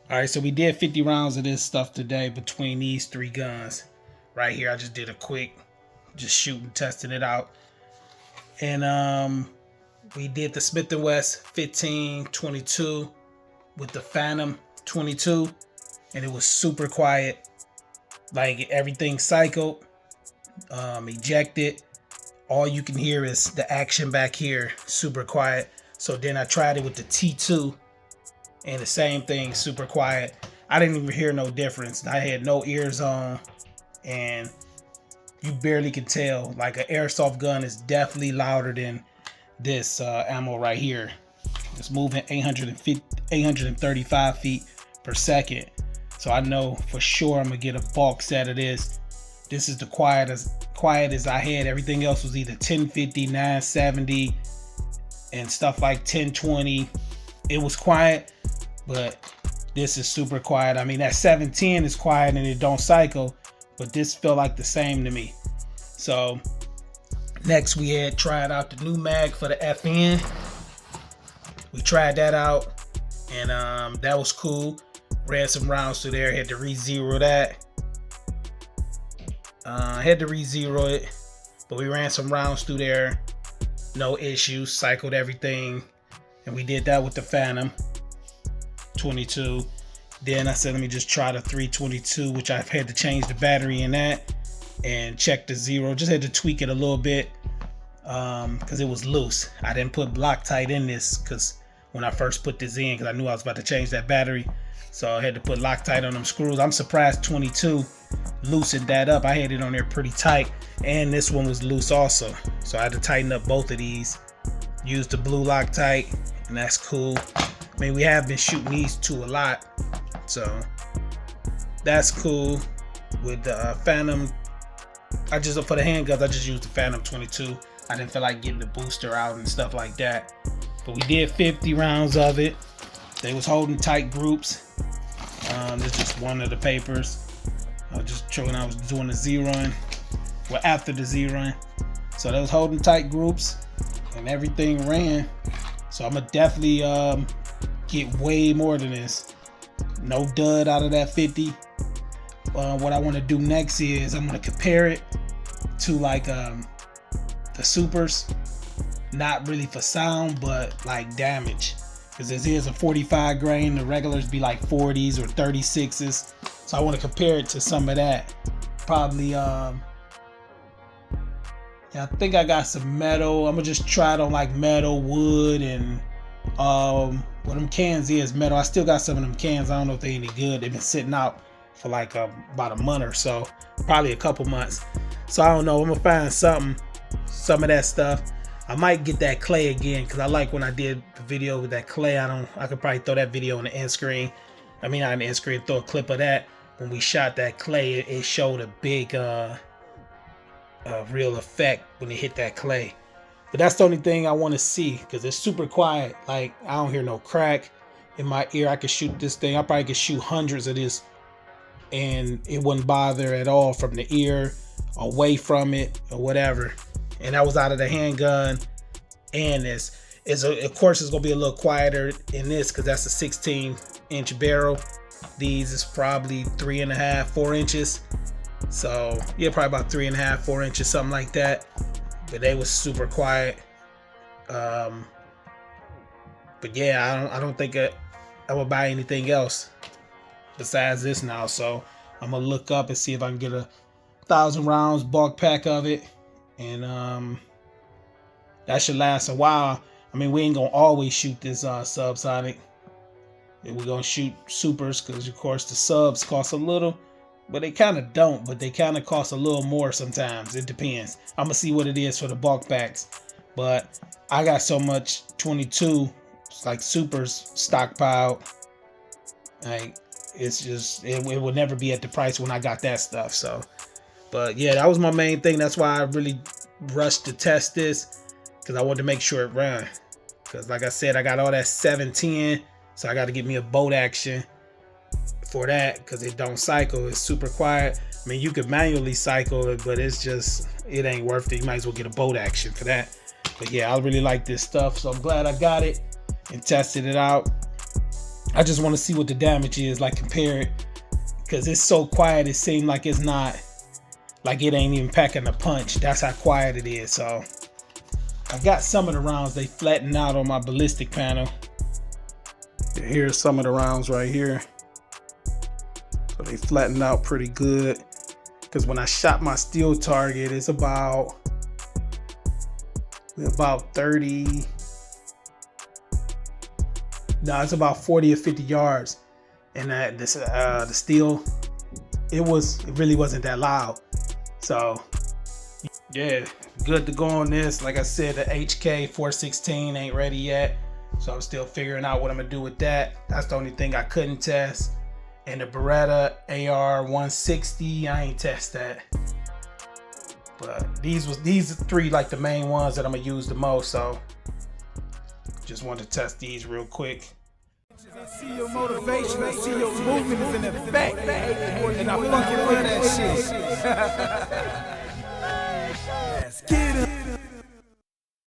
All right, so we did 50 rounds of this stuff today between these 3 guns. Right here, I just did a quick, just shooting, testing it out. And we did the Smith & Wesson 1522 with the Phantom 22, and it was super quiet. Like everything cycled, ejected. All you can hear is the action back here, super quiet. So then I tried it with the T2, and the same thing, super quiet. I didn't even hear no difference. I had no ears on, and you barely can tell. Like an airsoft gun is definitely louder than this ammo right here. It's moving 835 feet per second. So I know for sure I'm gonna get a bulk set of this. This is the quiet as I had. Everything else was either 1050, 970, and stuff like 1020. It was quiet, but this is super quiet. I mean, that 710 is quiet and it don't cycle, but this felt like the same to me. So next we had tried out the new mag for the FN. We tried that out, and that was cool. Ran some rounds through there. Had to re-zero that. Had to re-zero it, but we ran some rounds through there. No issues. Cycled everything, and we did that with the Phantom 22. Then I said, let me just try the 322, which I've had to change the battery in that and check the zero. Just had to tweak it a little bit because it was loose. I didn't put Loctite in this because when I first put this in, because I knew I was about to change that battery, so I had to put Loctite on them screws. I'm surprised 22 loosened that up. I had it on there pretty tight, and this one was loose also, so I had to tighten up both of these. Use the blue Loctite, and that's cool. I mean, we have been shooting these two a lot, so that's cool. With the Phantom, for the handguns, I just used the Phantom 22. I didn't feel like getting the booster out and stuff like that. But we did 50 rounds of it. They was holding tight groups. This is just one of the papers. I was just showing I was doing the zeroing. Well, after the zeroing. So they was holding tight groups and everything ran. So I'm gonna definitely get way more than this. No dud out of that 50. What I want to do next is I'm gonna compare it to like the supers. Not really for sound, but like damage. Because this is a 45 grain, the regulars be like 40s or 36s. So I want to compare it to some of that. Probably, yeah, I think I got some metal. I'm gonna just try it on like metal, wood, and what them cans is metal. I still got some of them cans. I don't know if they any good. They've been sitting out for like about a month or so, probably a couple months. So I don't know. I'm gonna find some of that stuff. I might get that clay again because I like when I did the video with that clay. I could probably throw that video on the end screen. I mean, not on the end screen, throw a clip of that. When we shot that clay, it showed a big real effect when it hit that clay. But that's the only thing I want to see because it's super quiet. Like, I don't hear no crack in my ear. I could shoot this thing. I probably could shoot hundreds of this and it wouldn't bother at all from the ear, away from it, or whatever. And that was out of the handgun. And this is, of course, it's gonna be a little quieter in this because that's a 16-inch barrel. These is probably 3.5, 4 inches. So yeah, probably about 3.5, 4 inches, something like that. But they was super quiet. But yeah, I don't think I would buy anything else besides this now. So I'm gonna look up and see if I can get 1,000 rounds bulk pack of it. And that should last a while. I mean, we ain't gonna always shoot this subsonic. We're gonna shoot supers because of course the subs cost a little, but they kind of don't, but they kind of cost a little more sometimes. It depends. I'm gonna see what it is for the bulk packs, but I got so much 22 like supers stockpiled. Like, it's just it will never be at the price when I got that stuff. So but yeah, that was my main thing. That's why I really rushed to test this, because I wanted to make sure it ran. Because like I said, I got all that 710, so I got to get me a bolt action for that because it don't cycle. It's super quiet. I mean, you could manually cycle it, but it's just, it ain't worth it. You might as well get a bolt action for that. But yeah, I really like this stuff, so I'm glad I got it and tested it out. I just want to see what the damage is, like compare it, because it's so quiet. It seemed like it's not, like it ain't even packing a punch. That's how quiet it is. So I got some of the rounds. They flattened out on my ballistic panel. Here's some of the rounds right here. So they flattened out pretty good. Because when I shot my steel target, it's about 30. No, it's about 40 or 50 yards. And the steel, it really wasn't that loud. So yeah, good to go on this. Like I said, the HK 416 ain't ready yet. So I'm still figuring out what I'm gonna do with that. That's the only thing I couldn't test. And the Beretta AR 160, I ain't test that. But these are three like the main ones that I'm gonna use the most. So just wanted to test these real quick. I see your motivation, I see your movement is in effect, and I fucking love that shit. Let's get it.